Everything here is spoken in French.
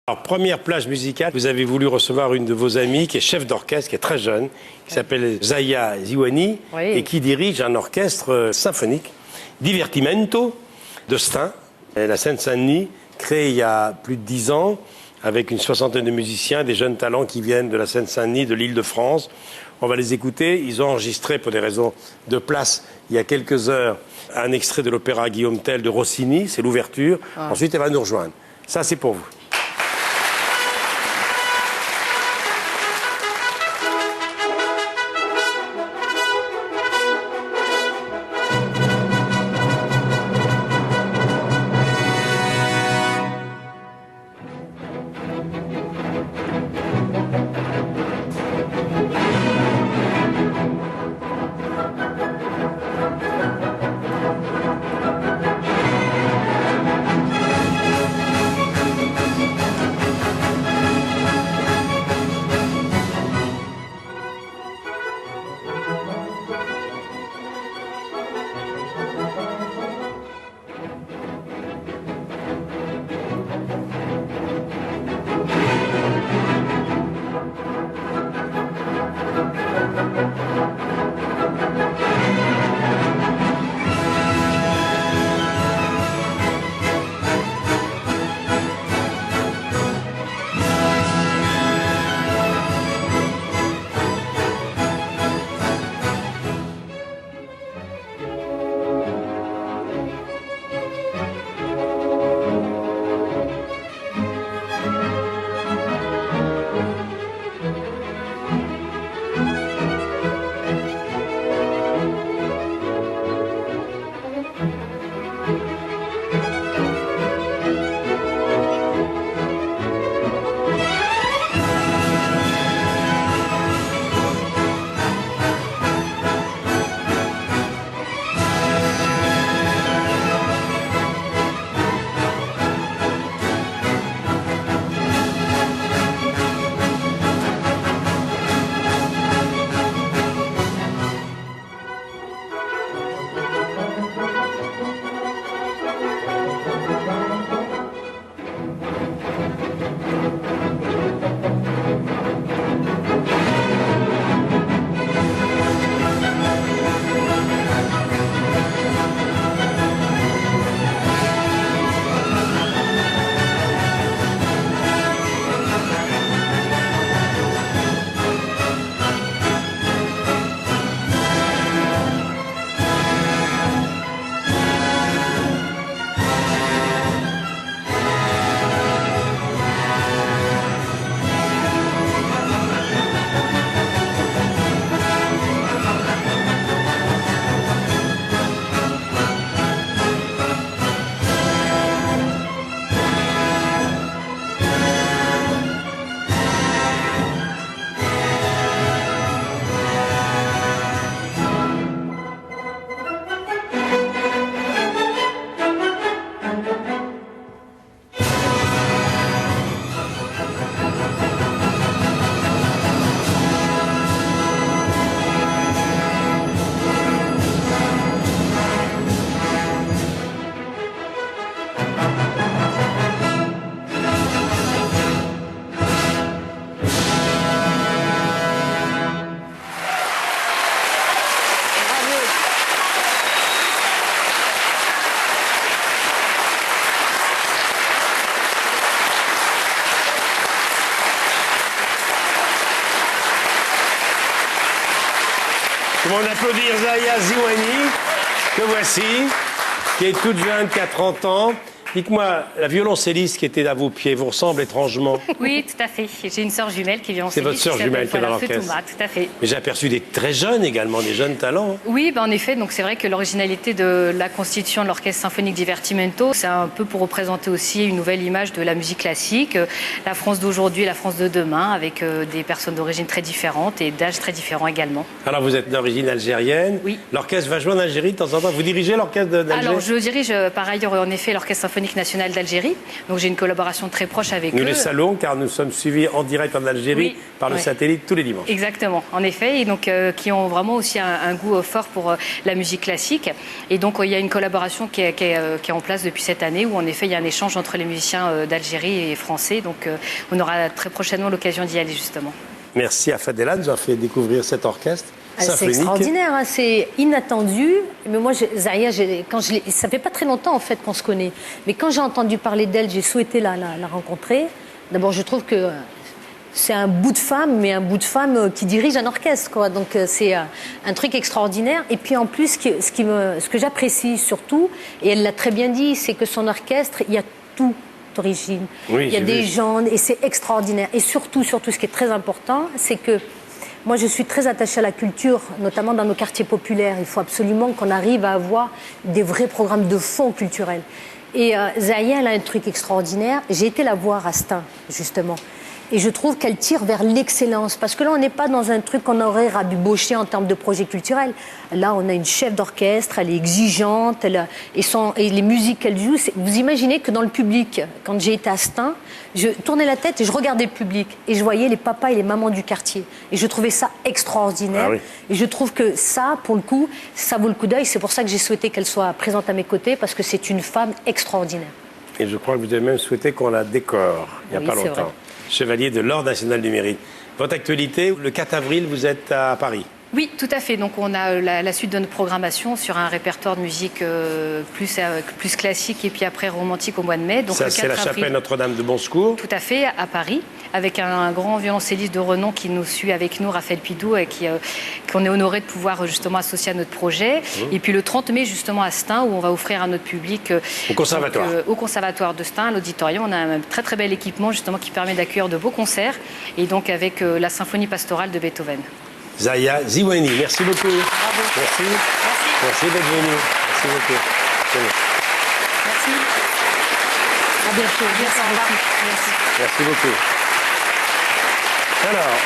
Alors, première plage musicale, vous avez voulu recevoir une de vos amies qui est chef d'orchestre, qui est très jeune, qui s'appelle Zaya Ziwani, et qui dirige un orchestre symphonique, Divertimento, de Stein, la Seine-Saint-Denis, créé il y a plus de 10 ans, avec une soixantaine de musiciens, des jeunes talents qui viennent de la Seine-Saint-Denis, de l'Île-de-France. On va les écouter. Ils ont enregistré, pour des raisons de place, il y a quelques heures, un extrait de l'opéra Guillaume Tell de Rossini, c'est l'ouverture. Ensuite, elle va nous rejoindre. Ça, c'est pour vous. Tout le monde applaudit Zaya Ziwani, que voici, qui est toute jeune, qui a 30 ans. Dites-moi, la violoncelliste qui était à vos pieds vous ressemble étrangement? Oui, tout à fait. J'ai une sœur jumelle qui est violoncelliste. C'est votre sœur jumelle qui est dans l'orchestre. Tout à fait. Mais j'ai aperçu des très jeunes également, des jeunes talents. Oui, en effet. Donc c'est vrai que l'originalité de la constitution de l'orchestre symphonique Divertimento, c'est un peu pour représenter aussi une nouvelle image de la musique classique, la France d'aujourd'hui et la France de demain, avec des personnes d'origine très différentes et d'âges très différents également. Alors vous êtes d'origine algérienne. Oui. L'orchestre va jouer en Algérie de temps en temps. Vous dirigez l'orchestre d'Algérie? Alors je dirige par ailleurs en effet l'orchestre symphonique symphonique national d'Algérie. Donc j'ai une collaboration très proche avec eux. Nous les saluons car nous sommes suivis en direct en Algérie par le satellite tous les dimanches. Exactement, en effet, et donc qui ont vraiment aussi un goût fort pour la musique classique. Et donc il y a une collaboration qui est en place depuis cette année où en effet il y a un échange entre les musiciens d'Algérie et français. Donc on aura très prochainement l'occasion d'y aller justement. Merci à Fadela de nous avoir fait découvrir cet orchestre. C'est extraordinaire, hein, c'est inattendu. Mais moi, Zaya, ça fait pas très longtemps en fait qu'on se connaît. Mais quand j'ai entendu parler d'elle, j'ai souhaité la rencontrer. D'abord, je trouve que c'est un bout de femme, mais un bout de femme qui dirige un orchestre, quoi. Donc c'est un truc extraordinaire. Et puis en plus, ce que j'apprécie surtout, et elle l'a très bien dit, c'est que son orchestre, il y a tout d'origine. Oui, il y a des gens, et c'est extraordinaire. Et surtout, ce qui est très important, c'est que moi, je suis très attachée à la culture, notamment dans nos quartiers populaires. Il faut absolument qu'on arrive à avoir des vrais programmes de fond culturels. Et Zaya, elle a un truc extraordinaire. J'ai été la voir à Stein, justement. Et je trouve qu'elle tire vers l'excellence. Parce que là, on n'est pas dans un truc qu'on aurait rabiboché en termes de projet culturel. Là, on a une chef d'orchestre, elle est exigeante, et les musiques qu'elle joue. Vous imaginez que dans le public, quand j'ai été à Stein, je tournais la tête et je regardais le public. Et je voyais les papas et les mamans du quartier. Et je trouvais ça extraordinaire. Ah oui. Et je trouve que ça, pour le coup, ça vaut le coup d'œil. C'est pour ça que j'ai souhaité qu'elle soit présente à mes côtés, parce que c'est une femme extraordinaire. Et je crois que vous avez même souhaité qu'on la décore il n'y a pas longtemps. Vrai. Chevalier de l'Ordre national du mérite. Votre actualité, le 4 avril, vous êtes à Paris. Oui, tout à fait. Donc on a la suite de notre programmation sur un répertoire de musique plus classique et puis après romantique au mois de mai. Donc ça, c'est la chapelle Notre-Dame de Bon Secours. Tout à fait, à Paris, avec un grand violoncelliste de renom qui nous suit avec nous, Raphaël Pidou, et qu'on est honoré de pouvoir justement associer à notre projet. Et puis le 30 mai, justement à Stein, où on va offrir à notre public au conservatoire. Au conservatoire de Stein, à l'auditorium, on a un très très bel équipement justement qui permet d'accueillir de beaux concerts, et donc avec la symphonie pastorale de Beethoven. Zaya Ziwani, merci beaucoup. Bravo. Merci. Merci d'être venu. Merci beaucoup. Merci. À bientôt. Merci beaucoup. Merci beaucoup. Alors.